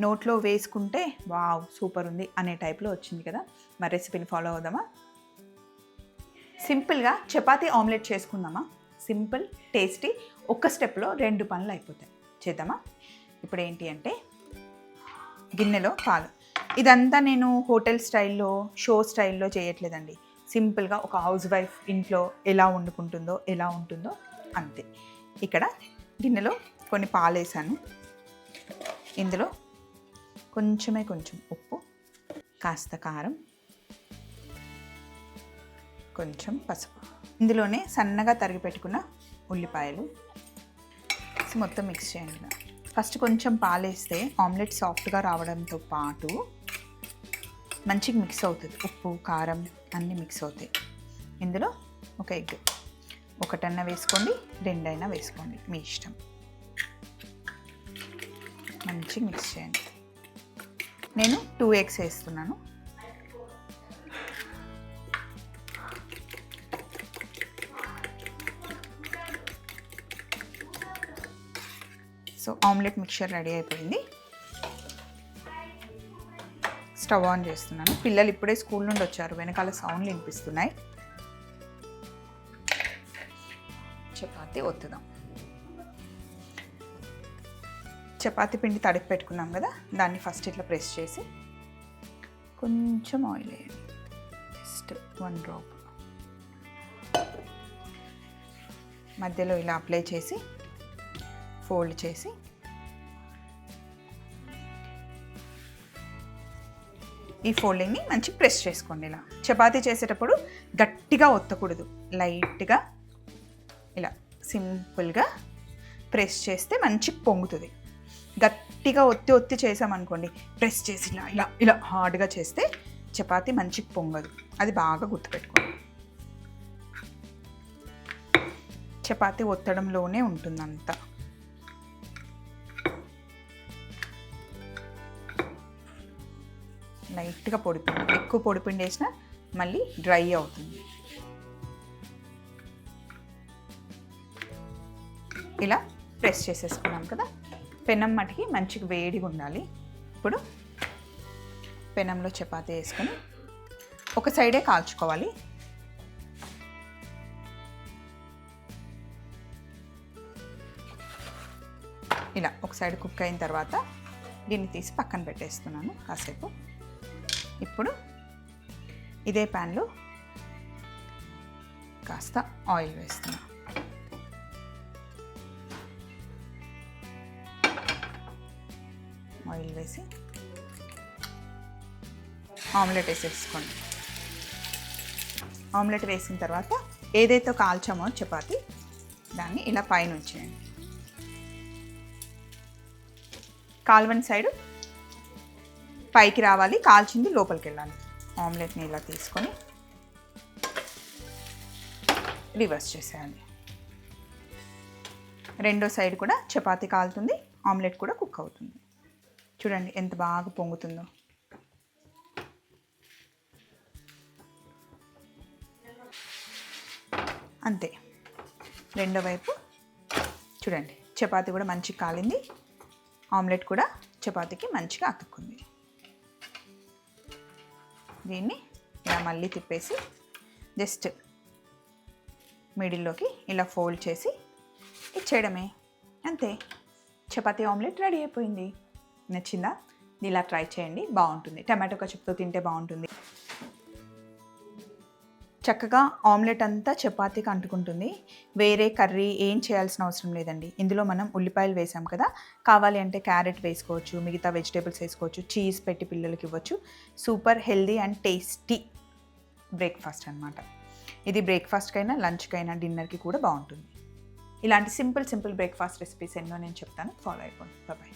నోట్లో వేసుకుంటే wow super ఉంది అనే టైప్లో వచ్చింది కదా. మరి రెసిపీని ఫాలో అవుదామా? సింపుల్గా చపాతీ ఆమ్లెట్ చేసుకుందామా? సింపుల్ టేస్టీ, ఒక్క స్టెప్లో 2 పనులు అయిపోతాయి. చేద్దామా? ఇప్పుడు ఏంటి అంటే గిన్నెలో పాలు. ఇదంతా నేను హోటల్ స్టైల్లో, షో స్టైల్లో చేయట్లేదండి. సింపుల్గా ఒక హౌస్ వైఫ్ ఇంట్లో ఎలా వండుకుంటుందో, ఎలా ఉంటుందో అంతే. ఇక్కడ గిన్నెలో కొన్ని పాలు వేసాను. ఇందులో కొంచెం ఉప్పు, కాస్త కారం, కొంచెం పసుపు, ఇందులోనే సన్నగా తరిగి పెట్టుకున్న ఉల్లిపాయలు మొత్తం మిక్స్ చేయండి. ఫస్ట్ కొంచెం పాలు వేస్తే ఆమ్లెట్ సాఫ్ట్గా రావడంతో పాటు మంచిగా మిక్స్ అవుతుంది. ఉప్పు కారం అన్నీ మిక్స్ అవుతాయి. ఇందులో ఒక ఎగ్, 1 వేసుకోండి, 2 వేసుకోండి, మీ ఇష్టం. మంచిగా మిక్స్ చేయండి. నేను 2 eggs వేస్తున్నాను. సో ఆమ్లెట్ మిక్చర్ రెడీ అయిపోయింది. స్టవ్ ఆన్ చేస్తున్నాను. పిల్లలు ఇప్పుడే స్కూల్ నుండి వచ్చారు, వెనకాల సౌండ్లు వినిపిస్తున్నాయి. చపాతీ ఒత్తుదాం. చపాతీ పిండి తడిపి పెట్టుకున్నాం కదా, దాన్ని ఫస్ట్ ఇట్లా ప్రెస్ చేసి కొంచెం ఆయిల్ వేయండి. జస్ట్ 1 డ్రాప్ మధ్యలో ఇలా అప్లై చేసి ఫోల్డ్ చేసి ఈ ఫోల్డింగ్ని మంచిగా ప్రెస్ చేసుకోండి. ఇలా చపాతీ చేసేటప్పుడు గట్టిగా ఒత్తకూడదు, లైట్గా ఇలా సింపుల్గా ప్రెస్ చేస్తే మంచిగా పొంగుతుంది. గట్టిగా ఒత్తి చేసామనుకోండి, ప్రెస్ చేసి ఇలా ఇలా ఇలా హార్డ్గా చేస్తే చపాతీ మంచిగా పొంగదు. అది బాగా గుర్తుపెట్టుకోండి. చపాతీ ఒత్తడంలోనే ఉంటుందంతా. లైట్గా పొడిపిండి, ఎక్కువ పొడిపిండి వేసినా మళ్ళీ డ్రై అవుతుంది. ఇలా ప్రెస్ చేసేసుకున్నాం కదా. పెనం మటుకి మంచిగా వేడిగా ఉండాలి. ఇప్పుడు పెనంలో చపాతీ వేసుకొని ఒక సైడే కాల్చుకోవాలి. ఇలా ఒక సైడ్ కుక్ అయిన తర్వాత దీన్ని తీసి పక్కన పెట్టేస్తున్నాను కాసేపు. ఇప్పుడు ఇదే ప్యాన్లో కాస్త ఆయిల్ వేస్తున్నా. ఆయిల్ వేసి ఆమ్లెట్ వేసేసుకోండి. ఆమ్లెట్ వేసిన తర్వాత ఏదైతే కాల్చామో చపాతీ దాన్ని ఇలా పైన ఉంచేయండి. కాల్వని సైడు పైకి రావాలి, కాల్చింది లోపలికి వెళ్ళాలి. ఆమ్లెట్ని ఇలా తీసుకొని రివర్స్ చేసేయాలి. రెండో సైడ్ కూడా చపాతీ కాలుతుంది, ఆమ్లెట్ కూడా కుక్ అవుతుంది. చూడండి ఎంత బాగా పొంగుతుందో. అంతే. రెండో వైపు చూడండి, చపాతీ కూడా మంచిగా కాలింది, ఆమ్లెట్ కూడా చపాతీకి మంచిగా అతుక్కుంది. దీన్ని ఇలా మళ్ళీ తిప్పేసి జస్ట్ మిడిల్లోకి ఇలా ఫోల్డ్ చేసి ఇచ్చేయడమే. అంతే, చపాతీ ఆమ్లెట్ రెడీ అయిపోయింది. నచ్చిందా? ఇలా ట్రై చేయండి, బాగుంటుంది. టమాటో కచప్తో తింటే బాగుంటుంది. చక్కగా ఆమ్లెట్ అంతా చపాతీకి అంటుకుంటుంది. వేరే కర్రీ ఏం చేయాల్సిన అవసరం లేదండి. ఇందులో మనం ఉల్లిపాయలు వేసాం కదా, కావాలి అంటే క్యారెట్ వేసుకోవచ్చు, మిగతా వెజిటేబుల్స్ వేసుకోవచ్చు, చీజ్ పెట్టి పిల్లలకి ఇవ్వచ్చు. Super healthy and tasty breakfast అనమాట. ఇది బ్రేక్ఫాస్ట్కైనా, లంచ్కైనా, డిన్నర్కి కూడా బాగుంటుంది. ఇలాంటి సింపుల్ బ్రేక్ఫాస్ట్ రెసిపీస్ ఎన్నో నేను చెప్తాను, ఫాలో అయిపోండి. బాయ్.